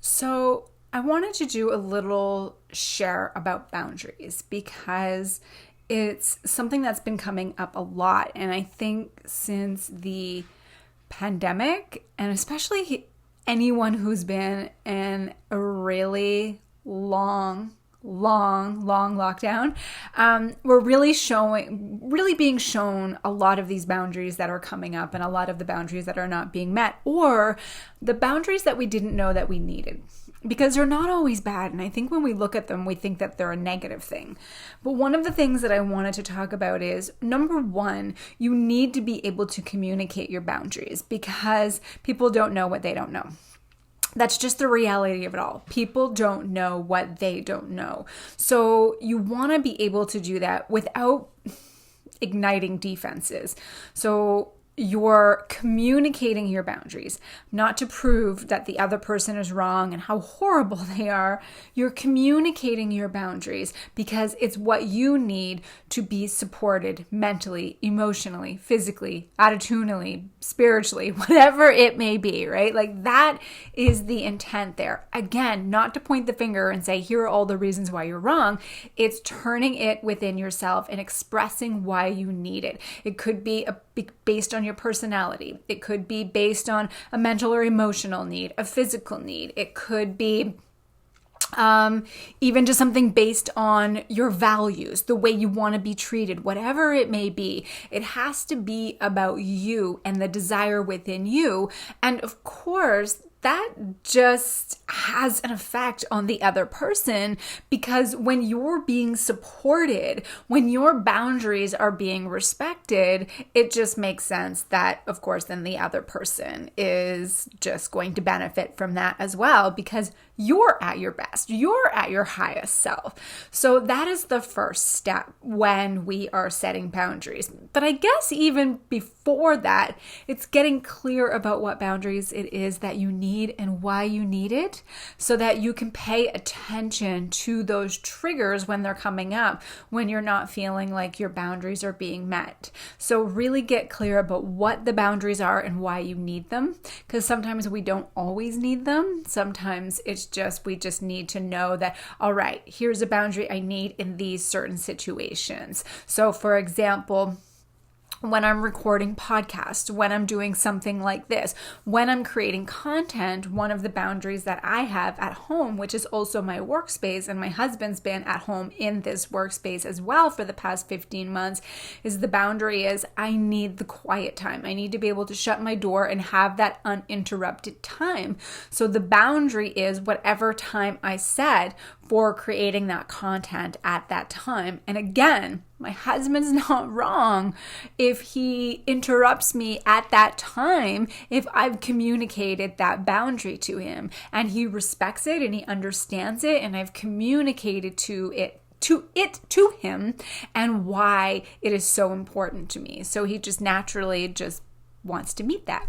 So I wanted to do a little share about boundaries because it's something that's been coming up a lot. And I think since the pandemic, and especially anyone who's been in a really long lockdown, we're really being shown a lot of these boundaries that are coming up and a lot of the boundaries that are not being met, or the boundaries that we didn't know that we needed. Because they're not always bad. And I think when we look at them, we think that they're a negative thing. But one of the things that I wanted to talk about is, number one, you need to be able to communicate your boundaries because people don't know what they don't know. That's just the reality of it all. People don't know what they don't know. So you want to be able to do that without igniting defenses. So you're communicating your boundaries, not to prove that the other person is wrong and how horrible they are. You're communicating your boundaries because it's what you need to be supported mentally, emotionally, physically, attitudinally, spiritually, whatever it may be, right? Like that is the intent there. Again, not to point the finger and say, here are all the reasons why you're wrong. It's turning it within yourself and expressing why you need it. It could be based on your personality. It could be based on a mental or emotional need, a physical need. It could be even just something based on your values, the way you want to be treated, whatever it may be. It has to be about you and the desire within you. And of course, that just has an effect on the other person, because when you're being supported, when your boundaries are being respected, it just makes sense that, of course, then the other person is just going to benefit from that as well, because you're at your best, you're at your highest self. So that is the first step when we are setting boundaries. But I guess even before that, it's getting clear about what boundaries it is that you need and why you need it, so that you can pay attention to those triggers when they're coming up, when you're not feeling like your boundaries are being met. So really get clear about what the boundaries are and why you need them, because sometimes we don't always need them. Sometimes we just need to know that, all right, here's a boundary I need in these certain situations. So for example, when I'm recording podcasts, when I'm doing something like this, when I'm creating content, one of the boundaries that I have at home, which is also my workspace, and my husband's been at home in this workspace as well for the past 15 months, is the boundary is I need the quiet time. I need to be able to shut my door and have that uninterrupted time. So the boundary is whatever time I set for creating that content at that time. And again, my husband's not wrong if he interrupts me at that time, if I've communicated that boundary to him and he respects it and he understands it, and I've communicated to him and why it is so important to me. So he just naturally just wants to meet that.